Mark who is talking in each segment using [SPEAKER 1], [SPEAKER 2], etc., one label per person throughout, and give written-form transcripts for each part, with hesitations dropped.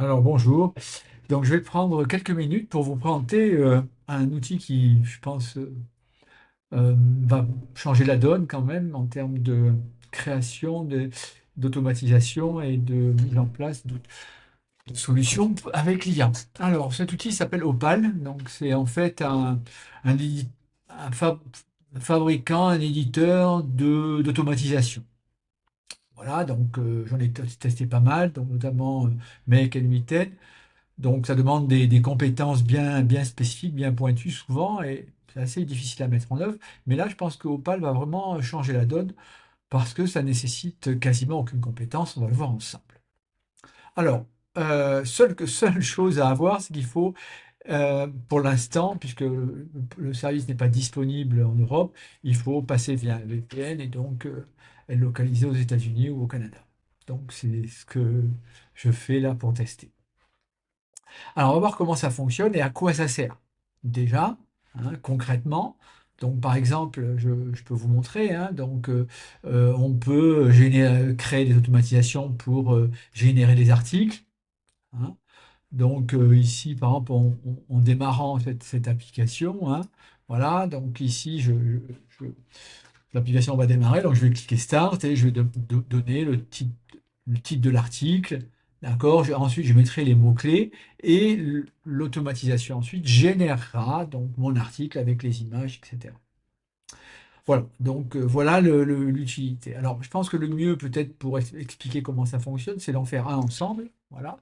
[SPEAKER 1] Alors bonjour. Donc je vais prendre quelques minutes pour vous présenter un outil qui, je pense, va changer la donne quand même en termes de création, d'automatisation et de mise en place de solutions avec l'IA. Alors cet outil s'appelle Opal. Donc c'est en fait un, édi- un fabricant, un éditeur d'automatisation. Voilà, donc j'en ai testé pas mal, donc notamment Make and Mitten. Donc ça demande des compétences bien spécifiques, bien pointues souvent, et c'est assez difficile à mettre en œuvre. Mais là, je pense que Opal va vraiment changer la donne parce que ça nécessite quasiment aucune compétence. On va le voir ensemble. Alors, seule chose à avoir, c'est qu'il faut, pour l'instant, puisque le service n'est pas disponible en Europe, il faut passer via un VPN et donc être localisé aux États-Unis ou au Canada. Donc c'est ce que je fais là pour tester. Alors, on va voir comment ça fonctionne et à quoi ça sert. Déjà, hein, concrètement. Donc, par exemple, je peux vous montrer, hein, donc, on peut créer des automatisations pour générer des articles, hein. Donc, ici, par exemple, en démarrant cette application, hein, voilà, donc ici, l'application va démarrer, donc je vais cliquer Start et je vais donner le titre de l'article. D'accord? Ensuite, je mettrai les mots-clés et l'automatisation ensuite générera donc mon article avec les images, etc. Voilà, donc voilà l'utilité. Alors, je pense que le mieux, peut-être pour expliquer comment ça fonctionne, c'est d'en faire un ensemble, voilà,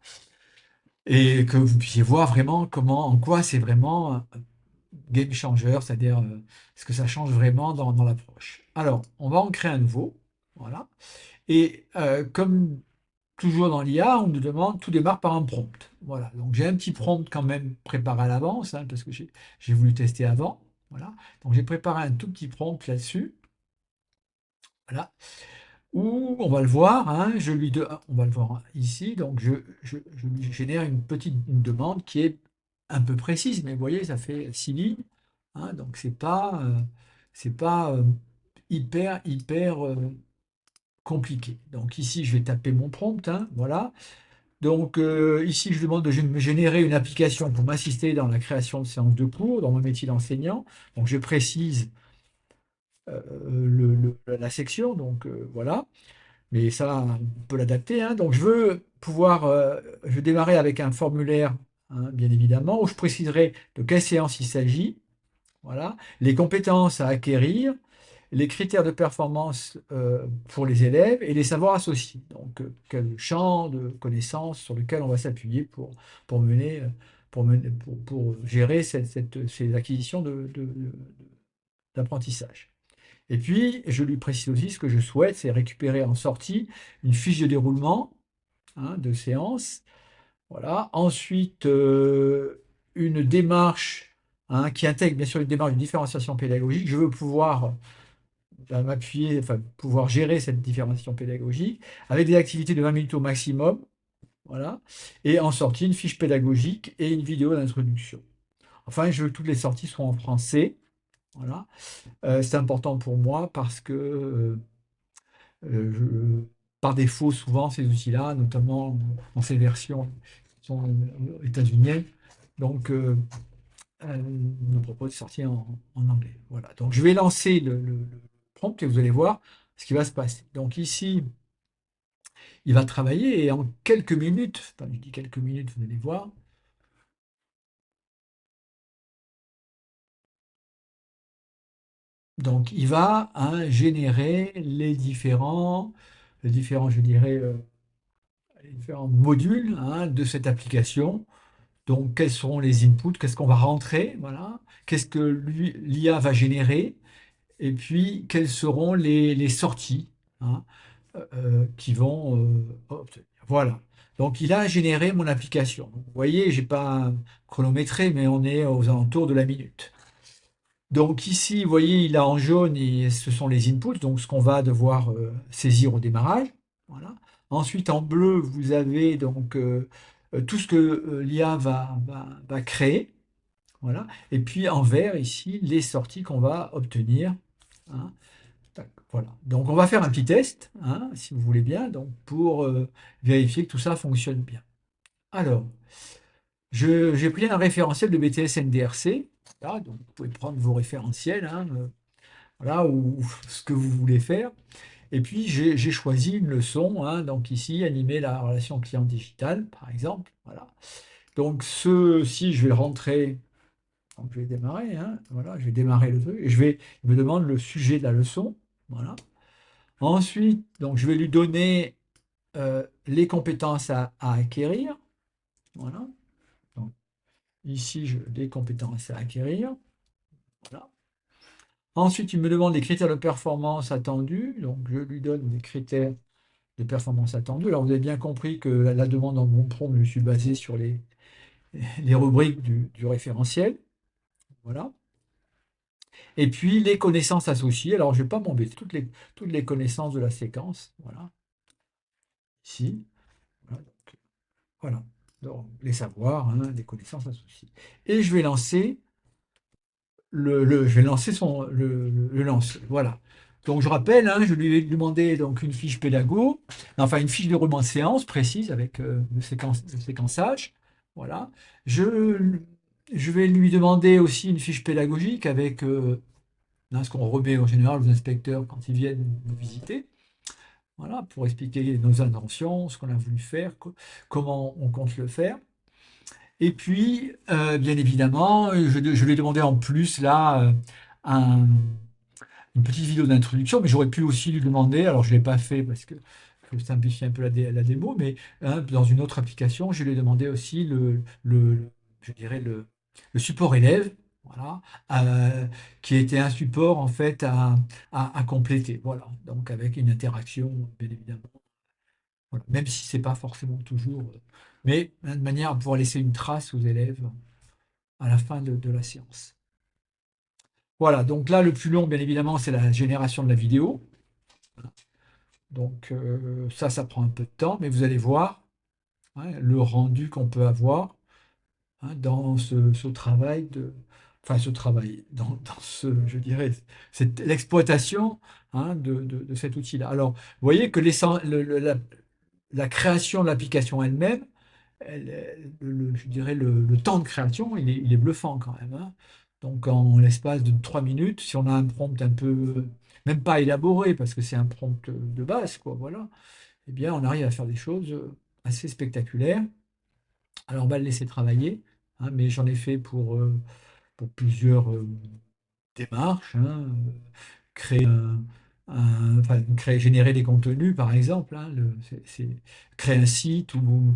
[SPEAKER 1] et que vous puissiez voir vraiment en quoi c'est vraiment un game changer, c'est-à-dire ce que ça change vraiment dans l'approche. Alors, on va en créer un nouveau, voilà, et comme toujours dans l'IA, on nous demande, tout démarre par un prompt. Voilà, donc j'ai un petit prompt quand même préparé à l'avance, hein, parce que j'ai voulu tester avant. Voilà, donc j'ai préparé un tout petit prompt là-dessus, voilà, où on va le voir, hein, on va le voir ici, donc je lui génère une demande qui est un peu précise, mais vous voyez, ça fait 6 lignes, hein, donc c'est pas hyper compliqué. Donc ici, je vais taper mon prompt, hein, voilà. Donc ici, je demande de me générer une application pour m'assister dans la création de séances de cours, dans mon métier d'enseignant. Donc je précise la section, donc voilà. Mais ça, on peut l'adapter, hein. Donc je veux démarrer avec un formulaire, hein, bien évidemment, où je préciserai de quelle séance il s'agit, voilà, les compétences à acquérir, les critères de performance pour les élèves et les savoirs associés. Donc, quel champ de connaissances sur lequel on va s'appuyer pour mener, pour gérer ces acquisitions d'apprentissage. Et puis, je lui précise aussi ce que je souhaite, c'est récupérer en sortie une fiche de déroulement, hein, de séance. Voilà. Ensuite, une démarche, hein, qui intègre bien sûr une démarche de différenciation pédagogique. Je veux pouvoir m'appuyer, enfin, pouvoir gérer cette différenciation pédagogique avec des activités de 20 minutes au maximum. Voilà. Et en sortie, une fiche pédagogique et une vidéo d'introduction. Enfin, je veux que toutes les sorties soient en français. Voilà. C'est important pour moi parce que par défaut, souvent, ces outils-là, notamment dans ces versions qui sont états-uniennes, donc nous propose de sortir en anglais. Voilà. Donc je vais lancer le prompt et vous allez voir ce qui va se passer. Donc ici, il va travailler et en quelques minutes, enfin, je dis quelques minutes, vous allez voir, donc il va, hein, générer je dirais, les différents modules, hein, de cette application. Donc, quels seront les inputs? Qu'est-ce qu'on va rentrer? Voilà. Qu'est-ce que l'IA va générer? Et puis, quelles seront les sorties, hein, qui vont obtenir. Voilà. Donc, il a généré mon application. Vous voyez, je n'ai pas chronométré, mais on est aux alentours de la minute. Donc ici, vous voyez, il a en jaune, et ce sont les inputs, donc ce qu'on va devoir saisir au démarrage. Voilà. Ensuite, en bleu, vous avez donc tout ce que l'IA va créer. Voilà. Et puis en vert, ici, les sorties qu'on va obtenir, hein. Tac, voilà. Donc on va faire un petit test, hein, si vous voulez bien, donc pour vérifier que tout ça fonctionne bien. Alors, j'ai pris un référentiel de BTS NDRC. Voilà, donc vous pouvez prendre vos référentiels, hein, voilà, ou ce que vous voulez faire. Et puis, j'ai choisi une leçon, hein, donc ici, animer la relation client digitale, par exemple. Voilà. Donc, ceci, je vais rentrer. Donc, je vais démarrer, hein, voilà, je vais démarrer le truc. Et il me demande le sujet de la leçon. Voilà. Ensuite, donc, je vais lui donner les compétences à acquérir. Voilà. Donc, ici, les compétences à acquérir. Voilà. Ensuite, il me demande les critères de performance attendus. Donc, je lui donne les critères de performance attendus. Alors, vous avez bien compris que la demande en bon prompt, je suis basé sur les rubriques du référentiel. Voilà. Et puis, les connaissances associées. Alors, je ne vais pas m'embêter. Toutes les connaissances de la séquence. Voilà. Ici. Voilà. Voilà. Donc, les savoirs, hein, les connaissances associées. Et je vais lancer je vais lancer le lance. Voilà. Donc je rappelle, hein, je lui ai demandé donc une fiche pédago, enfin une fiche de roulement de séance précise avec le séquençage. Voilà. Je, je vais lui demander aussi une fiche pédagogique avec ce qu'on remet en général aux inspecteurs quand ils viennent nous visiter. Voilà, pour expliquer nos intentions, ce qu'on a voulu faire, comment on compte le faire. Et puis, bien évidemment, je lui ai demandé en plus, là, un- une petite vidéo d'introduction, mais j'aurais pu aussi lui demander, alors je ne l'ai pas fait parce que je simplifie un peu la démo, mais hein, dans une autre application, je lui ai demandé aussi je dirais le support élève, voilà, euh, qui était un support en fait à compléter, voilà, donc avec une interaction, bien évidemment, voilà. Même si c'est pas forcément toujours, mais hein, de manière à pouvoir laisser une trace aux élèves à la fin de la séance. Voilà, donc là, le plus long, bien évidemment, c'est la génération de la vidéo. Donc ça prend un peu de temps, mais vous allez voir hein, le rendu qu'on peut avoir hein, dans ce travail enfin ce travail, dans je dirais, c'est l'exploitation hein, de cet outil-là. Alors, vous voyez que la création de l'application elle-même, je dirais le temps de création, il est bluffant quand même, hein. Donc en l'espace de 3 minutes, si on a un prompt un peu, même pas élaboré, parce que c'est un prompt de base, quoi, voilà, eh bien on arrive à faire des choses assez spectaculaires. Alors on va le laisser travailler, hein, mais j'en ai fait pour plusieurs démarches, hein, créer enfin, générer des contenus, par exemple, hein, créer un site ou,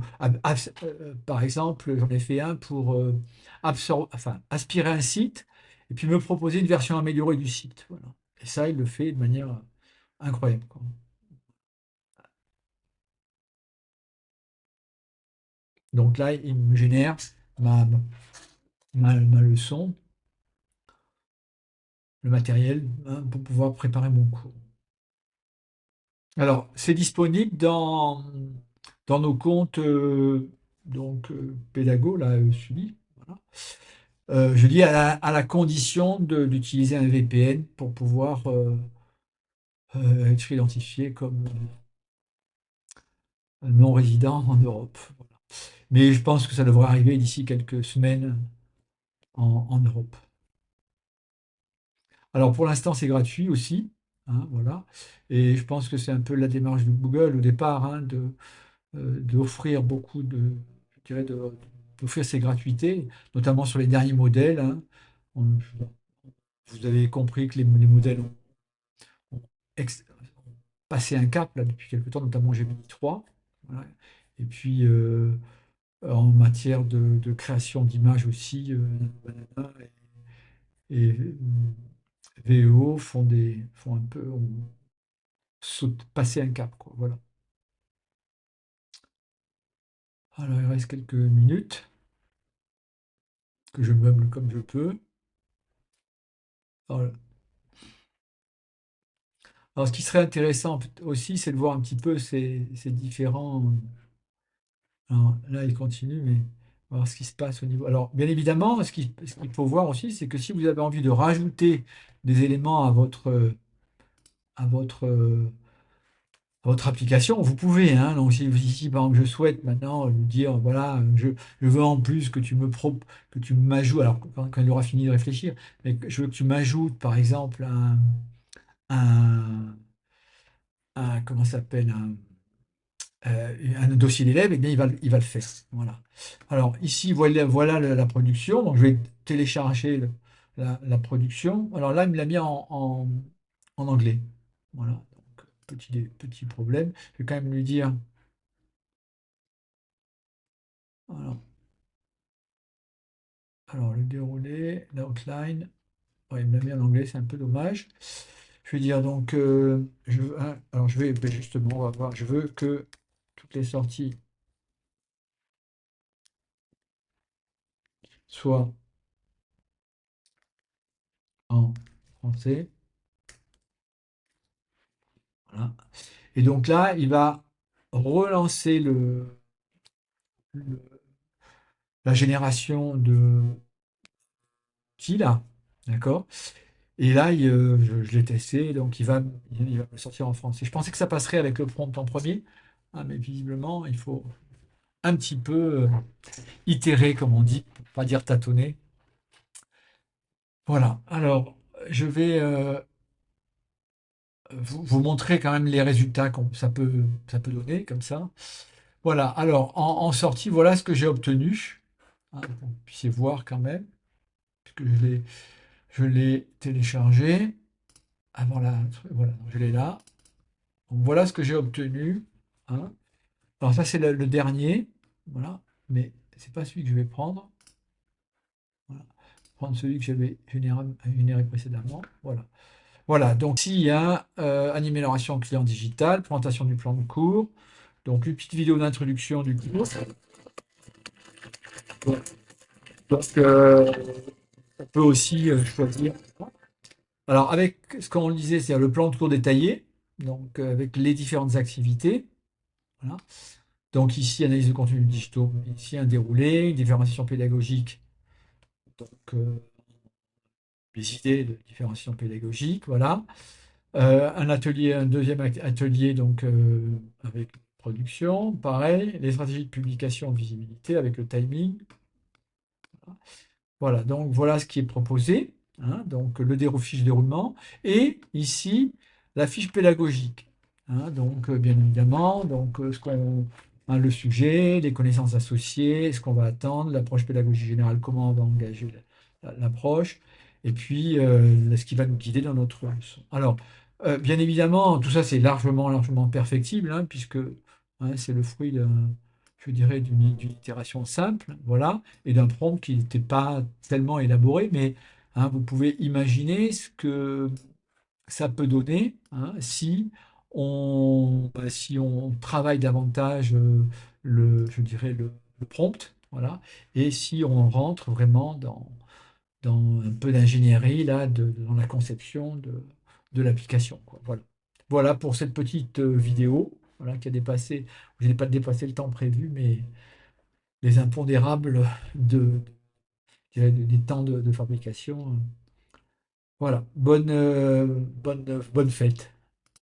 [SPEAKER 1] par exemple, j'en ai fait un pour enfin, aspirer un site et puis me proposer une version améliorée du site. Voilà. Et ça, il le fait de manière incroyable, quoi. Donc là, il me génère ma leçon, le matériel hein, pour pouvoir préparer mon cours. Alors, c'est disponible dans nos comptes donc Pédago, là, Sully. Voilà. Je dis à la condition d'utiliser un VPN pour pouvoir être identifié comme non résident en Europe. Voilà. Mais je pense que ça devrait arriver d'ici quelques semaines en Europe. Alors pour l'instant, c'est gratuit aussi, hein, voilà. Et je pense que c'est un peu la démarche de Google au départ, hein, d'offrir beaucoup je dirais d'offrir ces gratuités, notamment sur les derniers modèles, hein. On- Vous avez compris que les modèles ont passé un cap là, depuis quelque temps, notamment Gemini 3. Voilà. Et puis en matière de création d'images aussi, Banana et VEO font un peu passer un cap, quoi. Voilà. Alors il reste quelques minutes que je meuble comme je peux. Alors, Alors, ce qui serait intéressant aussi, c'est de voir un petit peu ces différents. Alors, là, il continue, mais voir ce qui se passe au niveau. Alors, bien évidemment, ce qu'il faut voir aussi, c'est que si vous avez envie de rajouter des éléments à votre votre application, vous pouvez, hein. Donc, si par exemple je souhaite maintenant lui dire, voilà, je veux en plus que tu m'ajoutes, alors quand il aura fini de réfléchir, mais je veux que tu m'ajoutes par exemple un, comment ça s'appelle, un dossier d'élève, eh bien il va le faire. Voilà. Alors ici, voilà la production. Donc je vais télécharger la production. Alors là, il me l'a mis en anglais. Voilà. Donc, petit problème. Je vais quand même lui dire. Alors, alors, le déroulé, l'outline. Ouais, il me l'a mis en anglais, c'est un peu dommage. Je vais dire donc, alors je vais justement, on va voir, je veux que toutes les sorties soient en français. Voilà. Et donc là, il va relancer le- la génération de qui là, d'accord? Et là, je l'ai testé, donc il va me sortir en français. Je pensais que ça passerait avec le prompt en premier, ah, mais visiblement, il faut un petit peu itérer, comme on dit, pour pas dire tâtonner. Voilà. Alors, je vais vous montrer quand même les résultats que ça peut donner, comme ça. Voilà. Alors, en sortie, voilà ce que j'ai obtenu, hein, pour que vous puissiez voir quand même, puisque je l'ai téléchargé avant la. Voilà, donc je l'ai là. Donc voilà ce que j'ai obtenu, hein. Alors ça c'est le dernier, voilà, mais c'est pas celui que je vais prendre. Voilà. Prendre celui que j'avais généré précédemment. Voilà. Voilà. Donc s'il y a amélioration client digital, présentation du plan de cours, donc une petite vidéo d'introduction du cours. Donc on peut aussi choisir. Alors, avec ce qu'on disait, c'est le plan de cours détaillé, donc avec les différentes activités. Voilà. Donc, ici, analyse de contenu digitaux, ici, un déroulé, une différenciation pédagogique, donc les idées de différenciation pédagogique, voilà. Un atelier, un deuxième atelier, donc avec production, pareil, les stratégies de publication, visibilité avec le timing. Voilà, donc voilà ce qui est proposé, hein, donc fiche de déroulement, et ici la fiche pédagogique, hein, donc bien évidemment, donc hein, le sujet, les connaissances associées, ce qu'on va attendre, l'approche pédagogique générale, comment on va engager l'approche, et puis ce qui va nous guider dans notre leçon. Alors, bien évidemment, tout ça c'est largement perfectible, hein, puisque hein, c'est le fruit je dirais, d'une itération simple, voilà et d'un prompt qui n'était pas tellement élaboré, mais hein, vous pouvez imaginer ce que ça peut donner hein, si on travaille davantage je dirais le prompt, voilà, et si on rentre vraiment dans un peu d'ingénierie là, dans la conception de l'application, quoi. Voilà. Voilà pour cette petite vidéo, voilà, qui a dépassé, je n'ai pas dépassé le temps prévu, mais les impondérables des temps de fabrication. Voilà. Bonne fête.